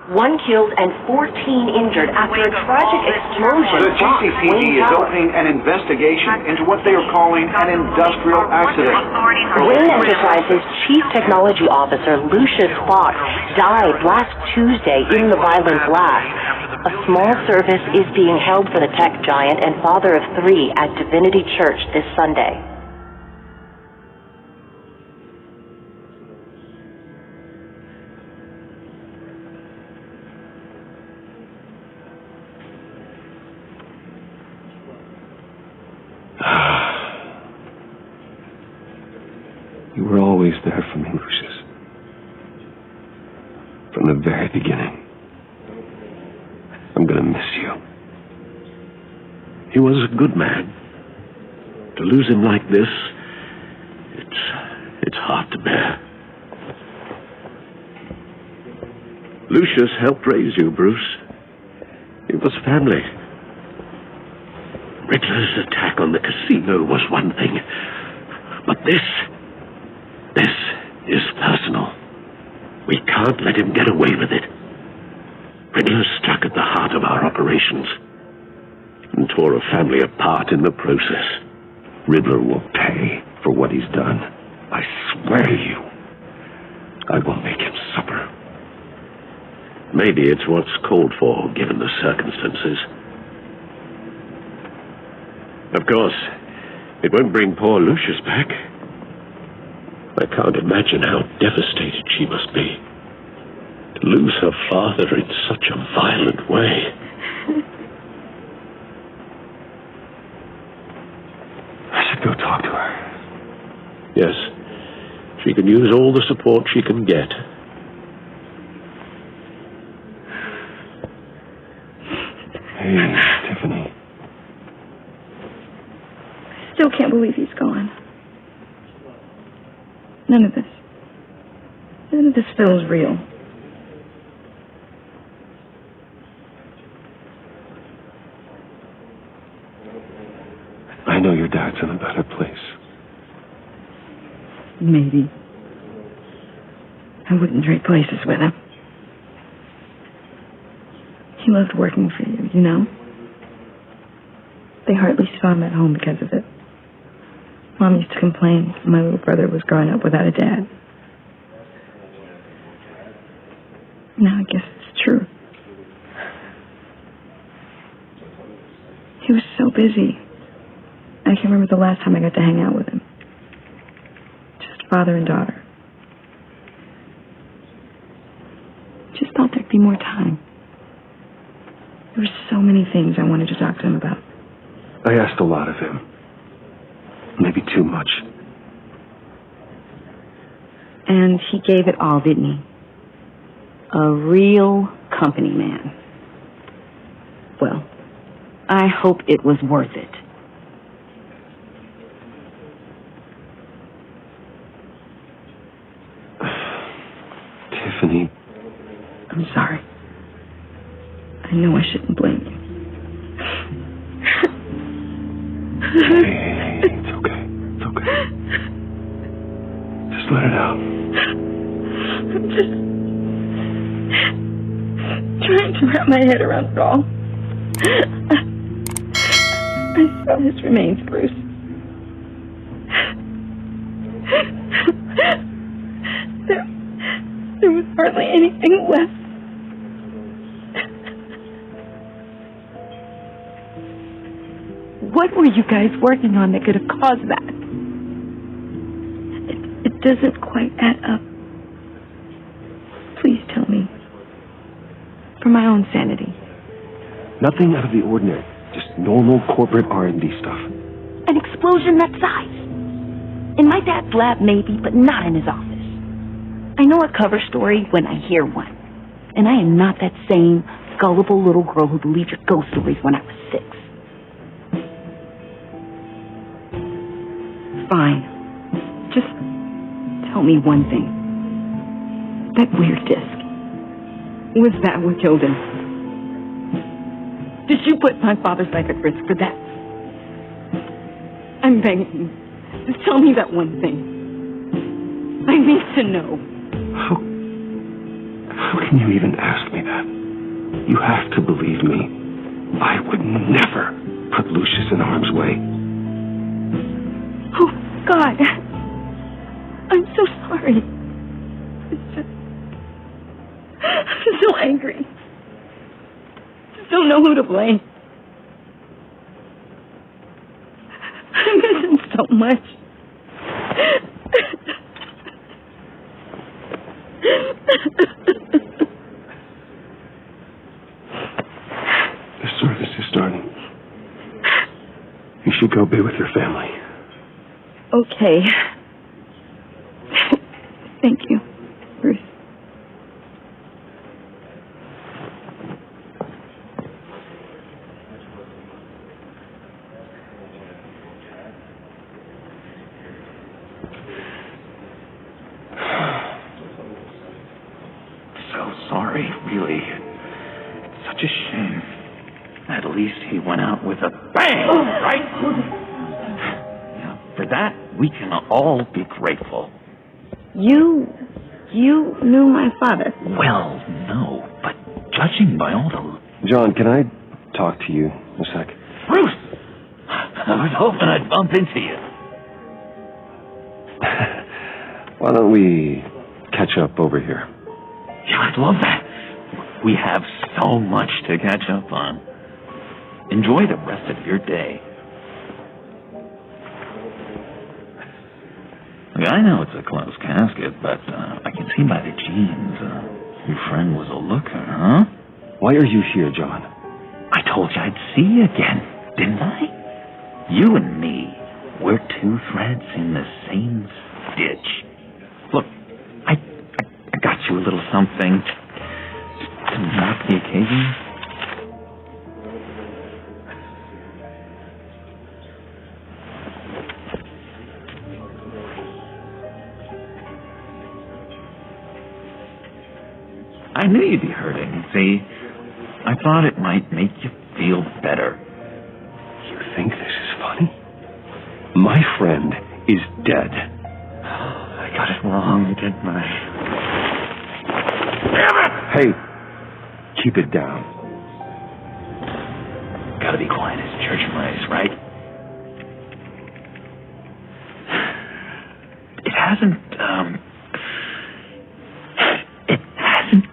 One killed and 14 injured after a tragic explosion. The GCPD is opening an investigation into what they are calling an industrial accident. Wayne Enterprises Chief Technology Officer Lucius Fox died last Tuesday in the violent blast. A small service is being held for the tech giant and father of 3 at Divinity Church this Sunday. You were always there for me, Lucius. From the very beginning. I'm gonna miss you. He was a good man. To lose him like this, it's hard to bear. Lucius helped raise you, Bruce. It was family. Riddler's attack on the casino was one thing, but this is personal. We can't let him get away with it. Riddler struck at the heart of our operations and tore a family apart in the process. Riddler will pay for what he's done. I swear to you, I will make him suffer. Maybe it's what's called for, given the circumstances. Of course, it won't bring poor Lucius back. I can't imagine how devastated she must be. To lose her father in such a violent way. I should go talk to her. Yes. She can use all the support she can get. Hey, Tiffany. I still can't believe he's gone. None of this feels real. I know your dad's in a better place. Maybe. I wouldn't trade places with him. He loved working for you, you know? They hardly saw him at home because of it. Mom used to complain my little brother was growing up without a dad. Now I guess it's true. He was so busy. I can't remember the last time I got to hang out with him. Just father and daughter. Just thought there'd be more time. There were so many things I wanted to talk to him about. I asked a lot of him. Maybe too much. And he gave it all, didn't he? A real company man. Well, I hope it was worth it. Tiffany. I'm sorry. I know I shouldn't blame you. Hey, it's okay. It's okay. Just let it out. I'm just trying to wrap my head around it all. I saw his remains, Bruce. There was hardly anything left. What were you guys working on that could have caused that? It doesn't quite add up. Please tell me. For my own sanity. Nothing out of the ordinary. Just normal corporate R&D stuff. An explosion that size. In my dad's lab, maybe, but not in his office. I know a cover story when I hear one. And I am not that same gullible little girl who believed your ghost stories when I was 6. Fine. Just tell me one thing. That weird disc. Was that what killed him? Did you put my father's life at risk for that? I'm begging you. Just tell me that one thing. I need to know. How can you even ask me that? You have to believe me. I would never put Lucius in harm's way. Oh, God. I'm so sorry. I'm so angry. Just don't know who to blame. I miss him so much. The service is starting. You should go be with your family. Okay. Thank you, Bruce. So sorry, really. It's such a shame. At least he went out with a bang, right? Yeah, for that, we can all be grateful. You knew my father. Well, no, but judging by all the... John, can I talk to you a sec? Bruce! I was hoping I'd bump into you. Why don't we catch up over here? Yeah, I'd love that. We have so much to catch up on. Enjoy the rest of your day. Look, I know it's a closed casket, but I can see by the jeans your friend was a looker, huh? Why are you here, John? I told you I'd see you again, didn't I? You and me, we're two threads in the same stitch. Look, I got you a little something to mark the occasion. I knew you'd be hurting, see? I thought it might make you feel better. You think this is funny? My friend is dead. I got it wrong, didn't I? Damn it! Hey, keep it down. Gotta be quiet as church mice, right? It hasn't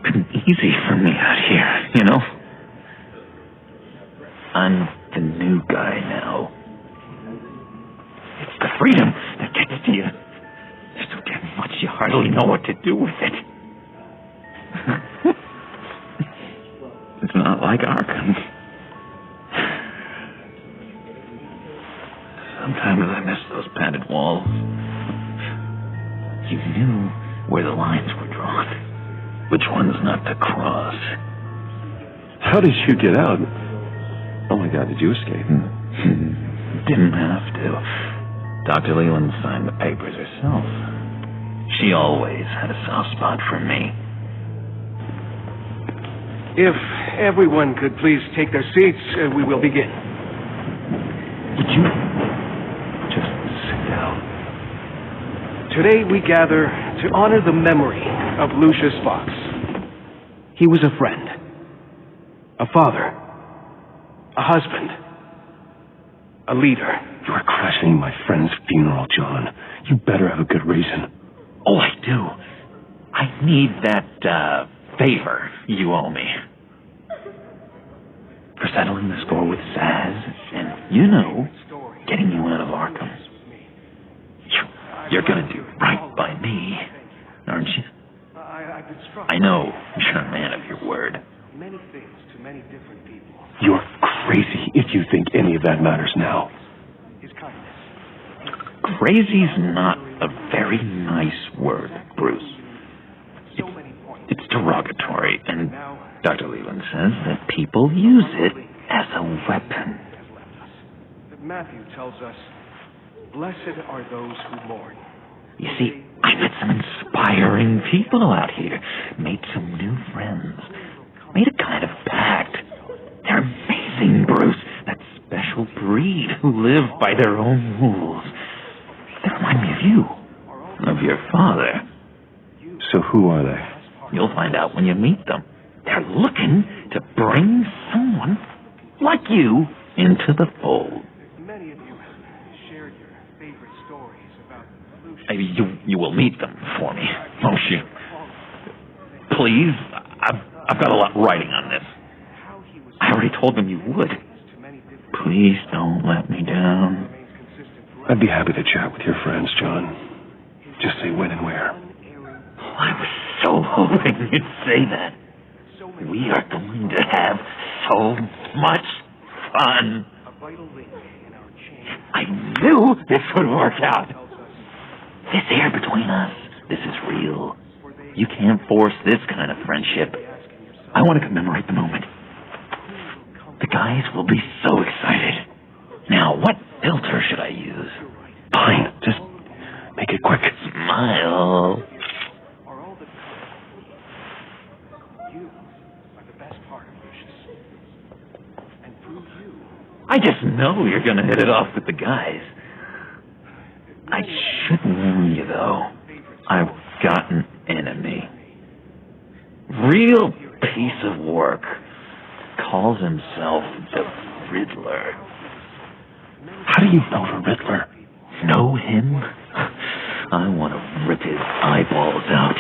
been easy for me out here, you know? I'm the new guy now. It's the freedom that gets to you. There's so damn much you hardly know what to do with it. It's not like Arkham. Sometimes I miss those padded walls. You knew where the lines were drawn. Which one's not to cross? How did you get out? Oh my God, did you escape? Didn't have to. Dr. Leland signed the papers herself. She always had a soft spot for me. If everyone could please take their seats, we will begin. Would you just sit down? Today we gather to honor the memory of Lucius Fox. He was a friend, a father, a husband, a leader. You are crashing my friend's funeral, John. You better have a good reason. Oh, I do. I need that, favor you owe me. For settling the score with Saz and, you know, getting you out of Arkham. You're gonna do right by me, aren't you? I know you're a man of your word. Many things to many different people. You're crazy if you think any of that matters now. His kindness. Crazy's not a very nice word, Bruce. It's derogatory, and Dr. Leland says that people use it as a weapon. Matthew tells us, blessed are those who mourn. You see, I met some inspiring people out here, made some new friends, made a kind of pact. They're amazing, Bruce, that special breed who live by their own rules. They remind me of you, of your father. So who are they? You'll find out when you meet them. They're looking to bring someone like you into the fold. Many of you shared your favorite stories about You will meet them for me, won't you? Please, I've got a lot riding on this. I already told them you would. Please don't let me down. I'd be happy to chat with your friends, John. Just say when and where. I was so hoping you'd say that. We are going to have so much fun. I knew this would work out. This air between us, this is real. You can't force this kind of friendship. I want to commemorate the moment. The guys will be so excited. Now, what filter should I use? Fine, just make it quick. Smile. I just know you're going to hit it off with the guys. I should warn you, though. I've got an enemy. Real piece of work. Calls himself the Riddler. How do you know the Riddler? Know him? I want to rip his eyeballs out.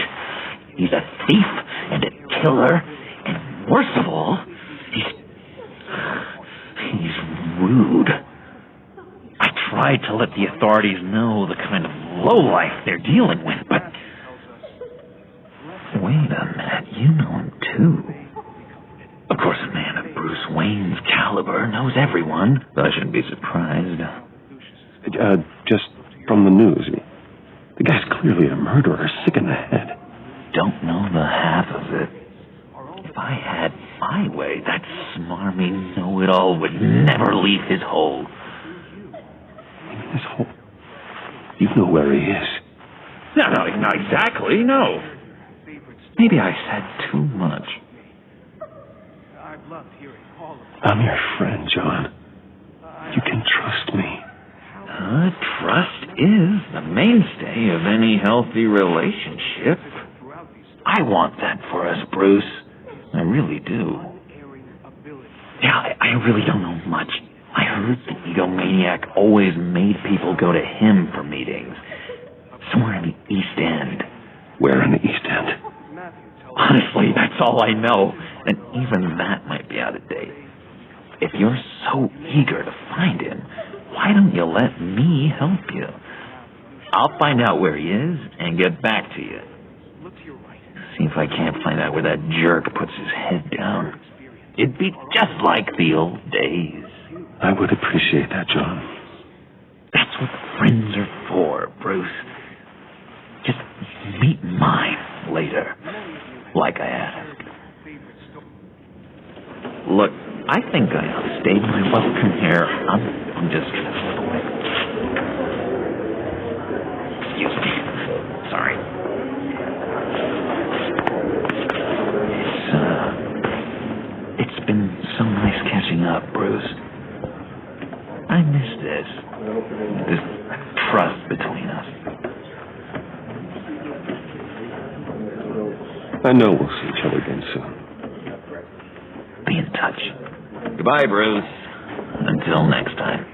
He's a thief and a killer, and worst of all, he's rude. I tried to let the authorities know the kind of lowlife they're dealing with, but... Wait a minute, you know him too. Of course, a man of Bruce Wayne's caliber knows everyone, so I shouldn't be surprised. Just from the news. The guy's clearly a murderer, sick in the head. Don't know the half of it. If I had my way, that smarmy know-it-all would never leave his hole. His hole? You know where he is. No, not exactly, no. Maybe I said too much. I'm your friend, John. You can trust me. Trust is the mainstay of any healthy relationship. I want that for us, Bruce. I really do. Yeah, I really don't know much. I heard the egomaniac always made people go to him for meetings. Somewhere in the East End. Where in the East End? Honestly, that's all I know. And even that might be out of date. If you're so eager to find him, why don't you let me help you? I'll find out where he is and get back to you. See if I can't find out where that jerk puts his head down. It'd be just like the old days. I would appreciate that, John. That's what friends are for, Bruce. Just meet mine later, like I asked. Look, I think I outstayed my welcome here. I'm just gonna slip away. Excuse me. Sorry. It's been so nice catching up, Bruce. I miss this trust between us. I know we'll see each other again soon. Be in touch. Goodbye, Bruce. Until next time.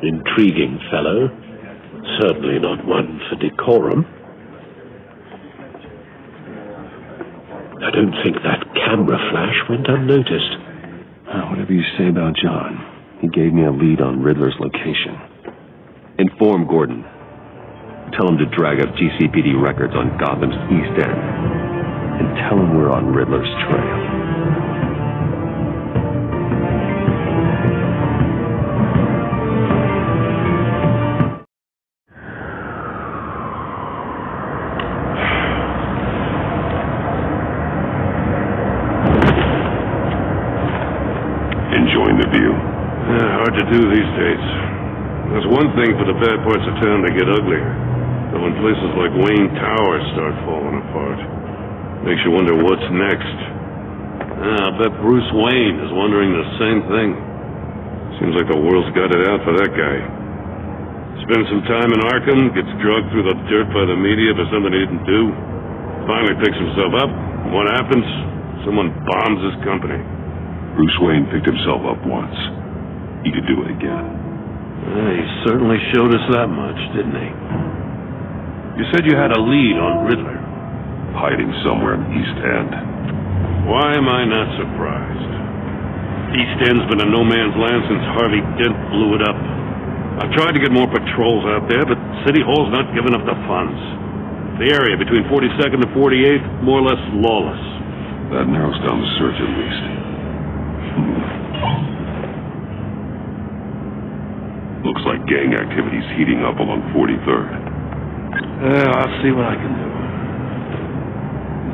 Intriguing fellow. Certainly not one for decorum. I don't think that camera flash went unnoticed. Whatever you say about John, he gave me a lead on Riddler's location. Inform Gordon. Tell him to drag up GCPD records on Gotham's East End. And tell him we're on Riddler's trail. Enjoying the view? Hard to do these days. There's one thing for the bad parts of town to get uglier. But when places like Wayne Tower start falling apart, makes you wonder what's next. I bet Bruce Wayne is wondering the same thing. Seems like the world's got it out for that guy. Spends some time in Arkham, gets drugged through the dirt by the media for something he didn't do. Finally picks himself up. And what happens? Someone bombs his company. Bruce Wayne picked himself up once. He could do it again. He certainly showed us that much, didn't he? You said you had a lead on Riddler. Hiding somewhere in East End. Why am I not surprised? East End's been a no-man's land since Harvey Dent blew it up. I've tried to get more patrols out there, but City Hall's not giving up the funds. The area between 42nd and 48th, more or less lawless. That narrows down the search at least. Looks like gang activity's heating up along 43rd. I'll see what I can do.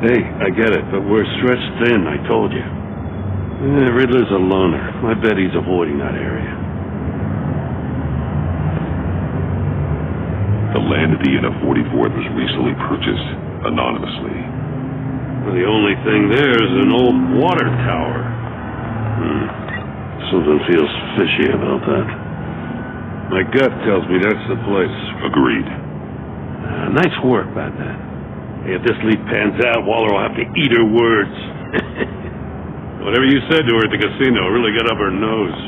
Hey, I get it, but we're stretched thin, I told you. Riddler's a loner. I bet he's avoiding that area. The land at the end of 44th was recently purchased, anonymously. Well, the only thing there is an old water tower. Something feels fishy about that. My gut tells me that's the place. Agreed. Nice work, Batman. Hey, if this lead pans out, Waller will have to eat her words. Whatever you said to her at the casino really got up her nose.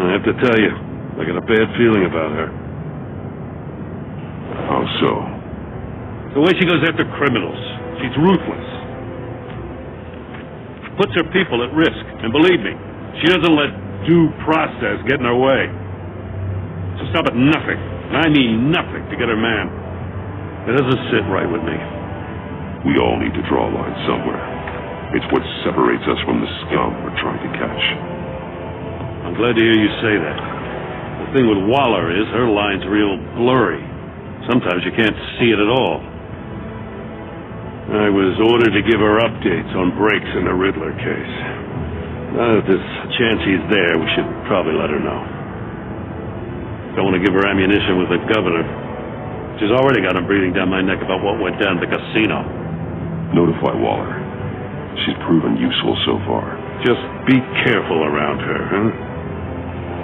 I have to tell you, I got a bad feeling about her. How so? The way she goes after criminals. She's ruthless. Puts her people at risk. And believe me, she doesn't let due process get in her way. She'll stop at nothing, and I mean nothing, to get her man. It doesn't sit right with me. We all need to draw a line somewhere. It's what separates us from the scum we're trying to catch. I'm glad to hear you say that. The thing with Waller is her line's real blurry. Sometimes you can't see it at all. I was ordered to give her updates on breaks in the Riddler case. Now that there's a chance he's there, we should probably let her know. Don't want to give her ammunition with the governor. She's already got him breathing down my neck about what went down at the casino. Notify Waller. She's proven useful so far. Just be careful around her, huh?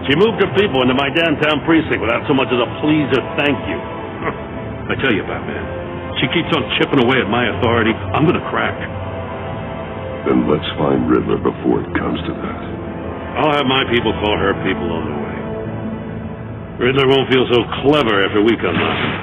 She moved her people into my downtown precinct without so much as a please or thank you. I tell you, Batman, she keeps on chipping away at my authority, I'm gonna crack. Then let's find Riddler before it comes to that. I'll have my people call her people on the way. Riddler won't feel so clever after we come knocking.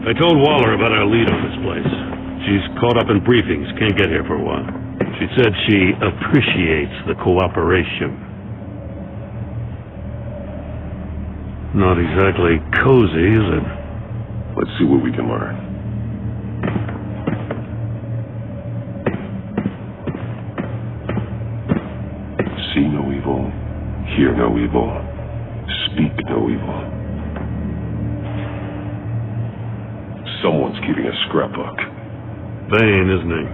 I told Waller about our lead on this place. She's caught up in briefings, can't get here for a while. She said she appreciates the cooperation. Not exactly cozy, is it? Let's see what we can learn. See no evil, hear no evil, speak no evil. Someone's keeping a scrapbook. Bane, isn't he?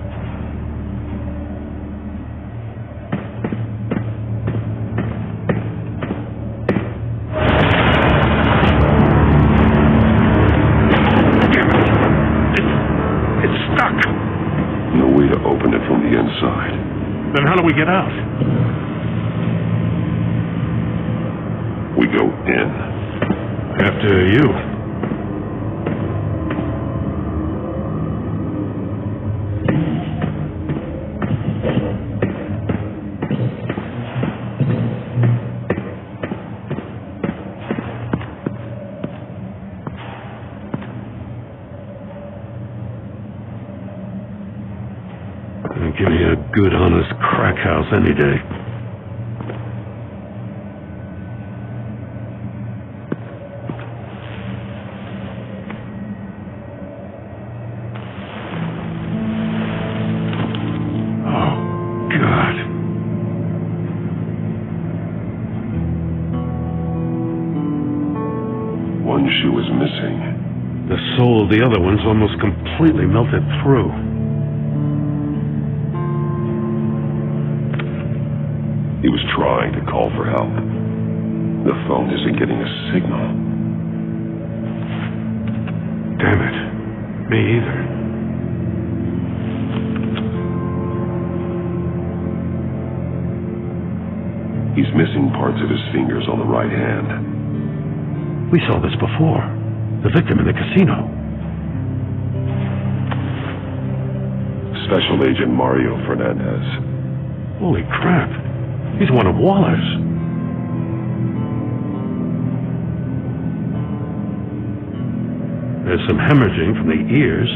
It's stuck. No way to open it from the inside. Then how do we get out? We go in. After you. Give me a good, honest crack house any day. Oh, God. shoe is missing. The sole of the other one's almost completely melted through. He was trying to call for help. The phone isn't getting a signal. Damn it. Me either. He's missing parts of his fingers on the right hand. We saw this before. The victim in the casino. Special Agent Mario Fernandez. Holy crap. He's one of Waller's. There's some hemorrhaging from the ears.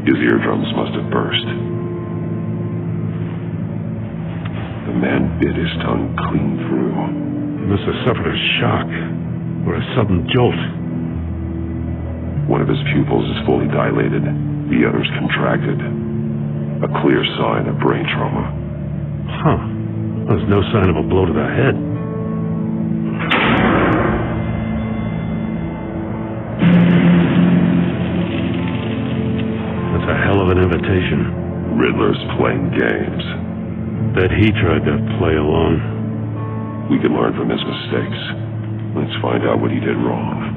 His eardrums must have burst. The man bit his tongue clean through. He must have suffered a shock or a sudden jolt. One of his pupils is fully dilated. The other's contracted. A clear sign of brain trauma. Huh. There's no sign of a blow to the head. That's a hell of an invitation. Riddler's playing games. Bet he tried to play along. We can learn from his mistakes. Let's find out what he did wrong.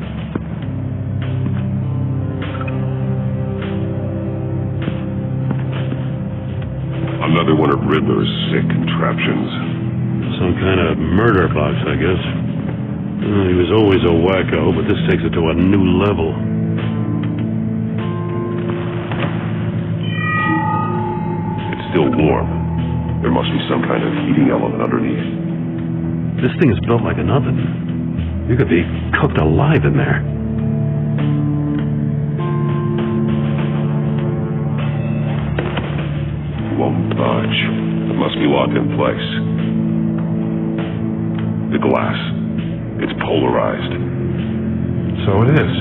Another one of Riddler's sick contraptions. Some kind of murder box, I guess. Well, he was always a wacko, but this takes it to a new level. It's still warm. There must be some kind of heating element underneath. This thing is built like an oven. You could be cooked alive in there. Won't budge. It must be locked in place. The glass. It's polarized. So it is.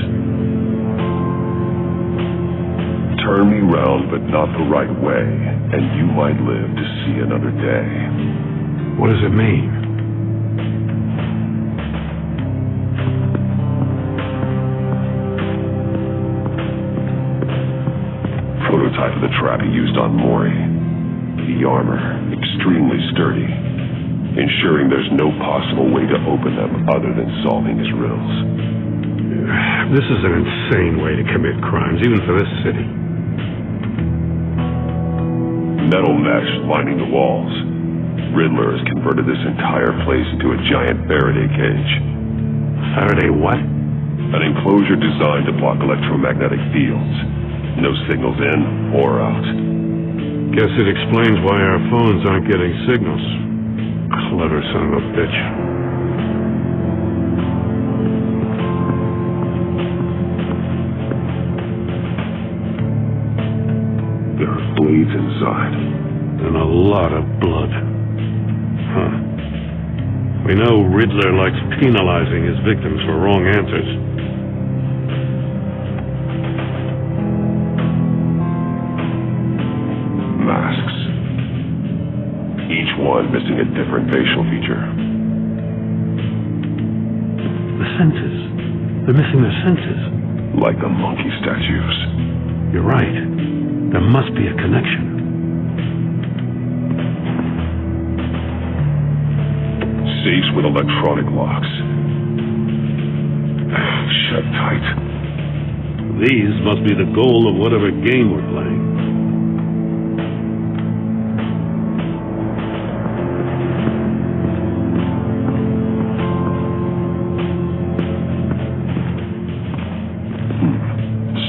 Turn me round, but not the right way, and you might live to see another day. What does it mean? Prototype of the trap he used on Maury. The armor, extremely sturdy, ensuring there's no possible way to open them other than solving his riddles. This is an insane way to commit crimes, even for this city. Metal mesh lining the walls. Riddler has converted this entire place into a giant Faraday cage. Faraday what? An enclosure designed to block electromagnetic fields. No signals in or out. Guess it explains why our phones aren't getting signals. Clever son of a bitch. There are blades inside. And a lot of blood. Huh. We know Riddler likes penalizing his victims for wrong answers. Masks. Each one missing a different facial feature. The senses. They're missing their senses. Like the monkey statues. You're right. There must be a connection. Safes with electronic locks. Shut tight. These must be the goal of whatever game we're playing.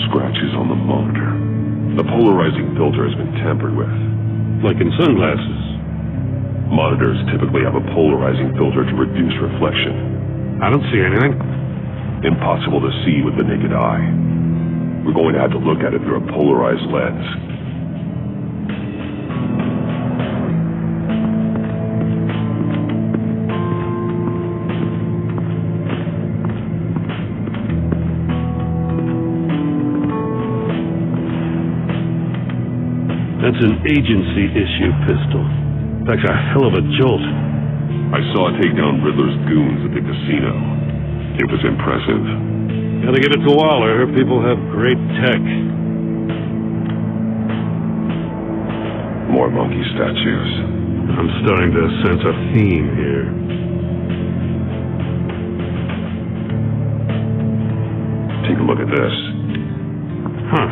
Scratches on the monitor. The polarizing filter has been tampered with. Like in sunglasses. Monitors typically have a polarizing filter to reduce reflection. I don't see anything. Impossible to see with the naked eye. We're going to have to look at it through a polarized lens. That's an agency-issue pistol. That's a hell of a jolt. I saw it take down Riddler's goons at the casino. It was impressive. Gotta give it to Waller. Her people have great tech. More monkey statues. I'm starting to sense a theme here. Take a look at this. Huh.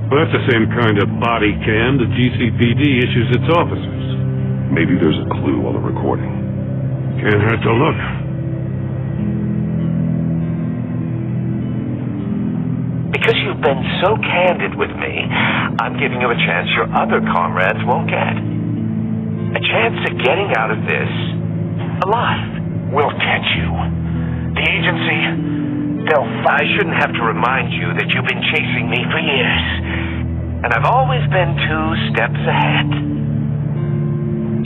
Well, that's the same kind of body cam the GCPD issues its officers. Maybe there's a clue on the recording. Can't hurt to look. Because you've been so candid with me, I'm giving you a chance your other comrades won't get. A chance at getting out of this alive. We'll catch you. The agency, I shouldn't have to remind you that you've been chasing me for years. And I've always been 2 steps ahead.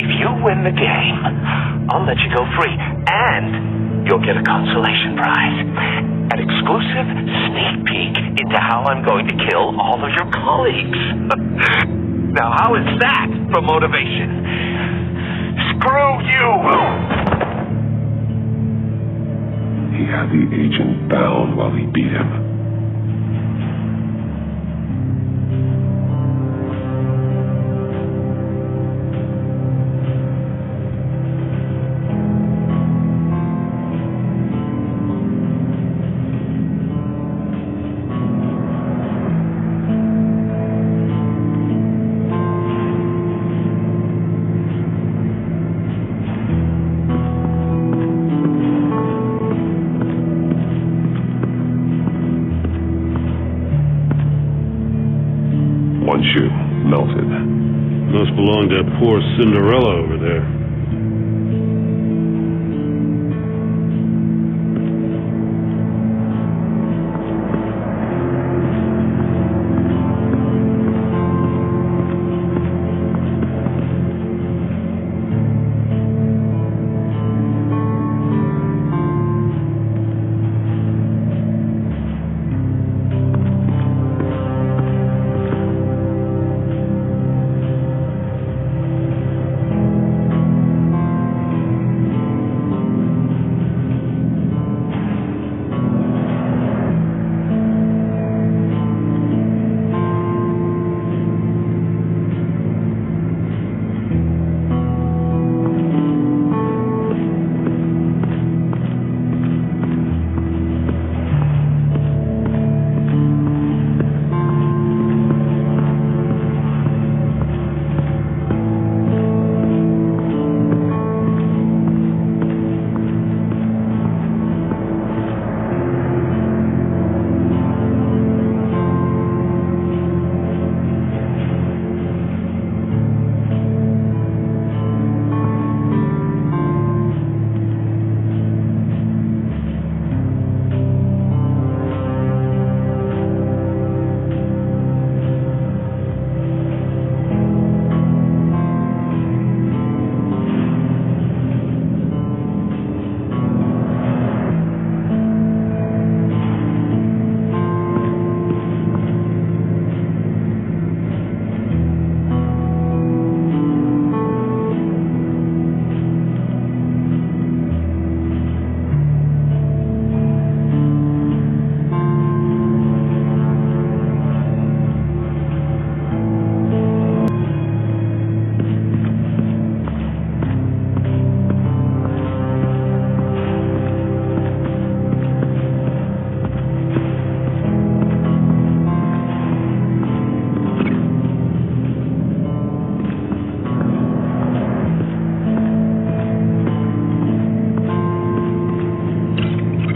If you win the game, I'll let you go free. And you'll get a consolation prize. An exclusive sneak peek into how I'm going to kill all of your colleagues. Now, how is that for motivation? Screw you! He had the agent bound while he beat him. One shoe, melted. Must belong to poor Cinderella over there.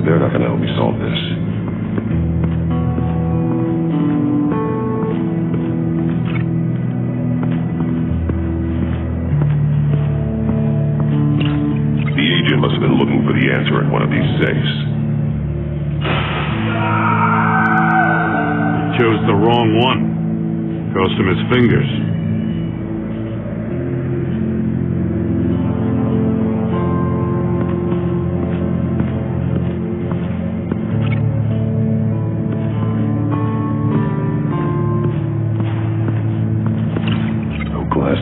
They're not going to help me solve this. The agent must have been looking for the answer in one of these safes. He chose the wrong one. Cost him his fingers.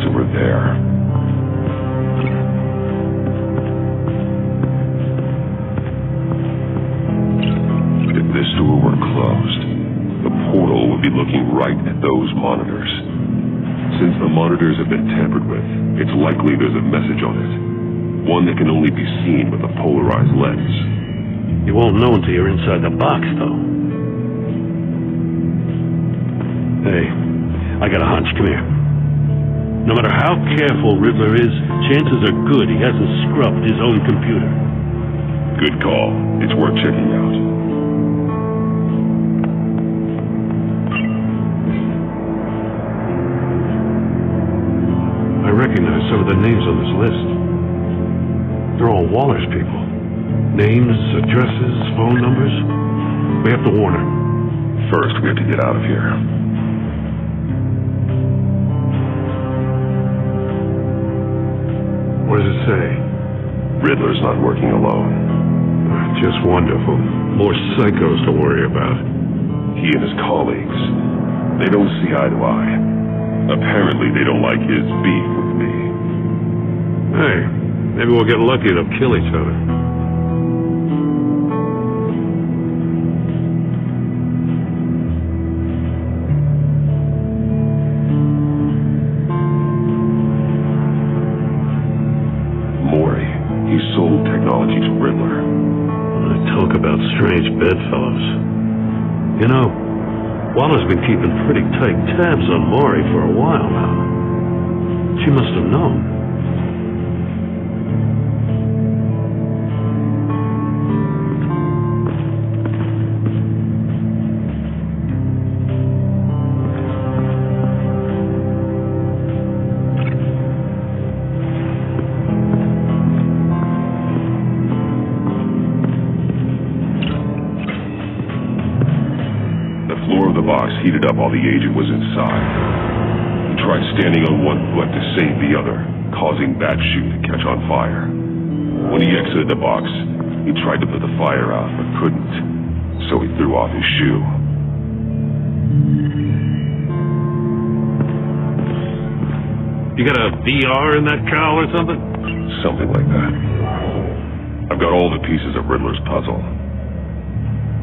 Over there. This looking right at those monitors. Since the monitors have been tampered with, it's likely there's a message on it. One that can only be seen with a polarized lens. You won't know until you're inside the box, though. Hey, I got a hunch. Come here. No matter how careful Riddler is, chances are good he hasn't scrubbed his own computer. Good call. It's worth checking out. I recognize some of the names on this list. They're all Waller's people. Names, addresses, phone numbers. We have to warn her. First, we have to get out of here. What does it say? Riddler's not working alone. Just wonderful. More psychos to worry about. He and his colleagues, they don't see eye to eye. Apparently, they don't like his beef with me. Hey, maybe we'll get lucky to kill each other. Maury, he sold technology to Riddler. Talk about strange bedfellows. You know, Waller's been keeping pretty tight tabs on Maury for a while now. She must have known. Heated up while the agent was inside. He tried standing on one foot to save the other, causing that shoe to catch on fire. When he exited the box, he tried to put the fire out, but couldn't, so he threw off his shoe. You got a VR in that cowl or something? Something like that. I've got all the pieces of Riddler's puzzle.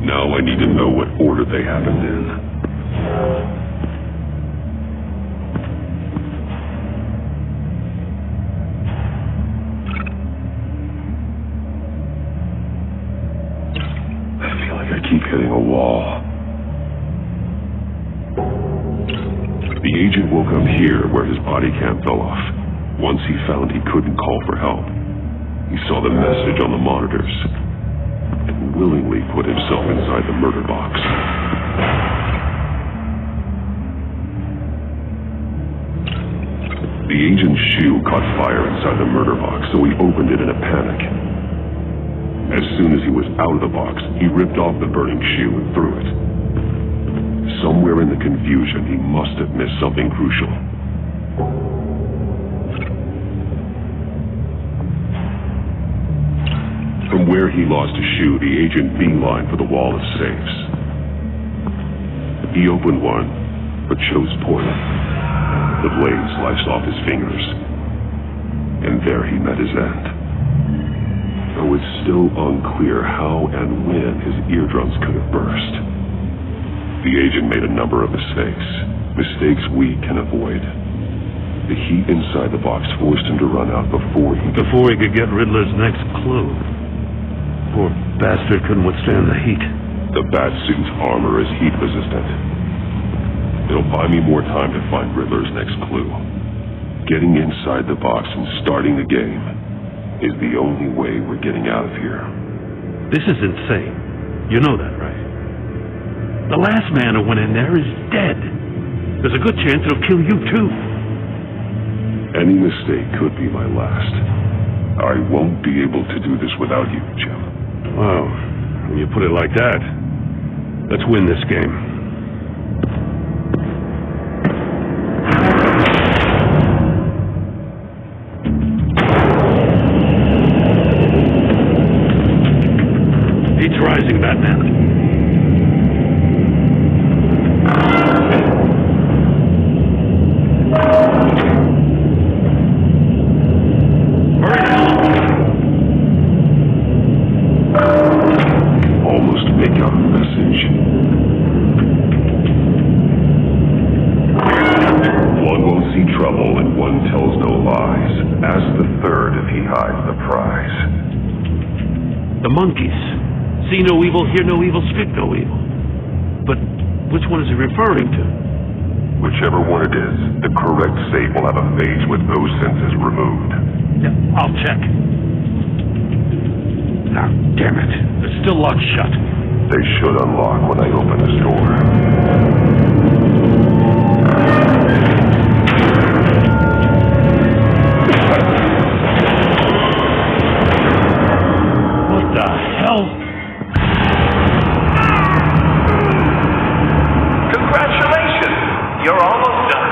Now I need to know what order they happened in. I feel like I keep hitting a wall. The agent woke up here where his body cam fell off. Once he found he couldn't call for help, he saw the message on the monitors and willingly put himself inside the murder box. The agent's shoe caught fire inside the murder box, so he opened it in a panic. As soon as he was out of the box, he ripped off the burning shoe and threw it. Somewhere in the confusion, he must have missed something crucial. From where he lost a shoe, the agent beelined for the wall of safes. He opened one, but chose poorly. The blade sliced off his fingers, and there he met his end. Though it's still unclear how and when his eardrums could have burst. The agent made a number of mistakes we can avoid. The heat inside the box forced him to run out before he could get Riddler's next clue. Poor bastard couldn't withstand the heat. The Batsuit's armor is heat resistant. It'll buy me more time to find Riddler's next clue. Getting inside the box and starting the game is the only way we're getting out of here. This is insane. You know that, right? The last man who went in there is dead. There's a good chance it'll kill you, too. Any mistake could be my last. I won't be able to do this without you, Jim. Well, when you put it like that, let's win this game. Heat's rising, Batman. if he hides the prize. The monkeys. See no evil, hear no evil, speak no evil. But which one is he referring to? Whichever one it is, the correct safe will have a phase with those senses removed. Yeah, I'll check. Ah, damn it. It's still locked shut. They should unlock when I open this door. What the hell? Congratulations! You're almost done.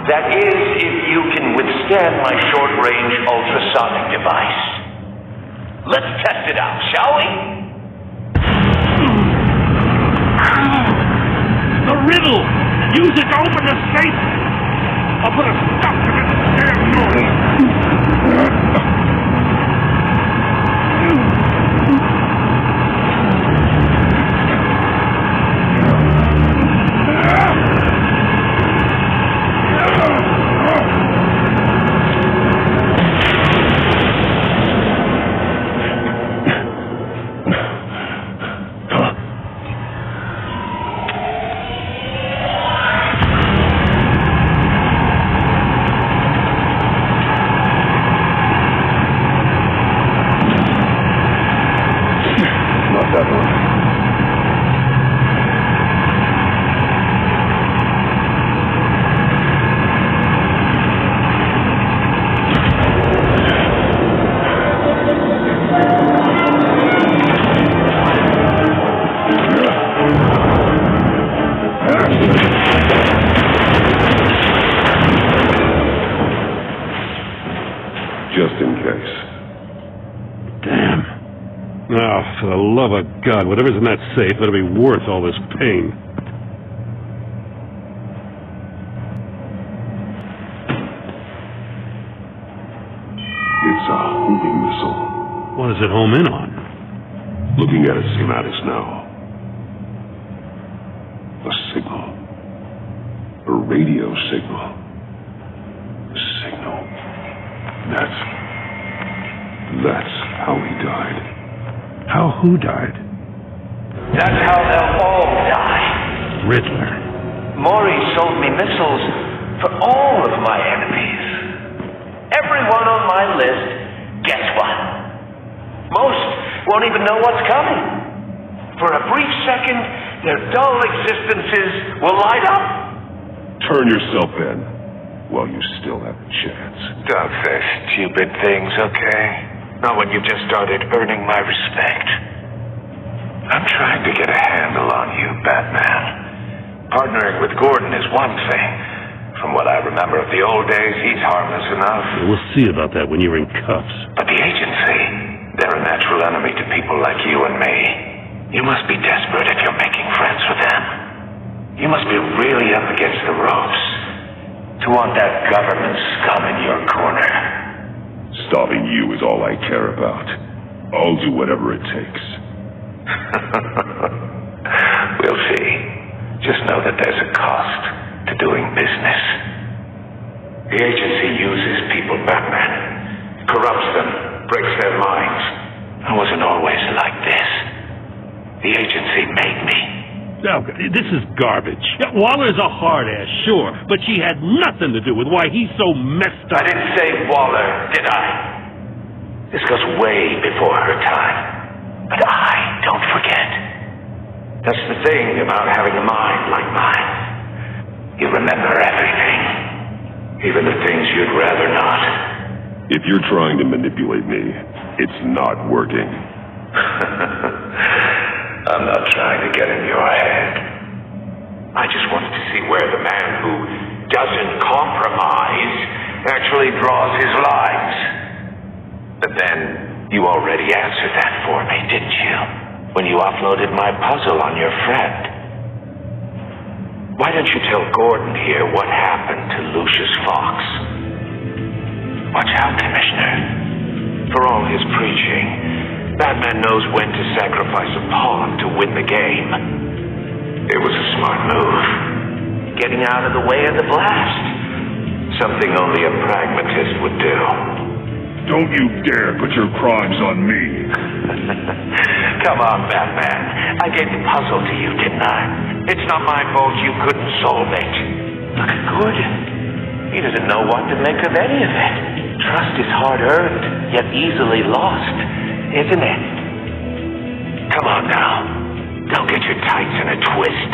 That is, if you can withstand my short-range ultrasonic device. Let's test it out, shall we? The riddle! Use it to open the safe! I'll put a stop to this damn noise! Just in case. Damn. Oh, for the love of God, whatever's in that safe better be worth all this pain. It's a homing missile. What does it home in on? Looking at its schematics now. A signal. A radio signal. A signal. That's how he died. How who died? That's how they'll all die. Riddler. Maury sold me missiles for all of my enemies. Everyone on my list gets one. Most won't even know what's coming. For a brief second, their dull existences will light up. Turn yourself in while you still have a chance. Don't say stupid things, okay? Not when you've just started earning my respect. I'm trying to get a handle on you, Batman. Partnering with Gordon is one thing. From what I remember of the old days, he's harmless enough. We'll see about that when you're in cuffs. But the agency, they're a natural enemy to people like you and me. You must be desperate if you're making friends with them. You must be really up against the ropes to want that government scum in your corner. Stopping you is all I care about. I'll do whatever it takes. We'll see. Just know that there's a cost to doing business. The agency uses people, Batman. Corrupts them, breaks their minds. I wasn't always like this. The agency made me. Oh, this is garbage. Yeah, Waller's a hard ass, sure, but she had nothing to do with why he's so messed up. I didn't say Waller, did I? This goes way before her time. But I don't forget. That's the thing about having a mind like mine. You remember everything. Even the things you'd rather not. If you're trying to manipulate me, it's not working. I'm not trying to get in your head. I just wanted to see where the man who doesn't compromise actually draws his lines. But then you already answered that for me, didn't you? When you offloaded my puzzle on your friend. Why don't you tell Gordon here what happened to Lucius Fox? Watch out, Commissioner. For all his preaching, Batman knows when to sacrifice a pawn to win the game. It was a smart move. Getting out of the way of the blast. Something only a pragmatist would do. Don't you dare put your crimes on me. Come on, Batman. I gave the puzzle to you, didn't I? It's not my fault you couldn't solve it. Look at Gordon. He doesn't know what to make of any of it. Trust is hard-earned, yet easily lost, isn't it? Come on now. Don't get your tights in a twist.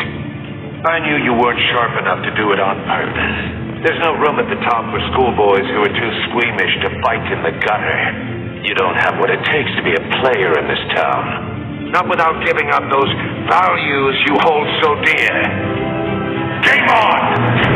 I knew you weren't sharp enough to do it on purpose. There's no room at the top for schoolboys who are too squeamish to fight in the gutter. You don't have what it takes to be a player in this town. Not without giving up those values you hold so dear. Game on!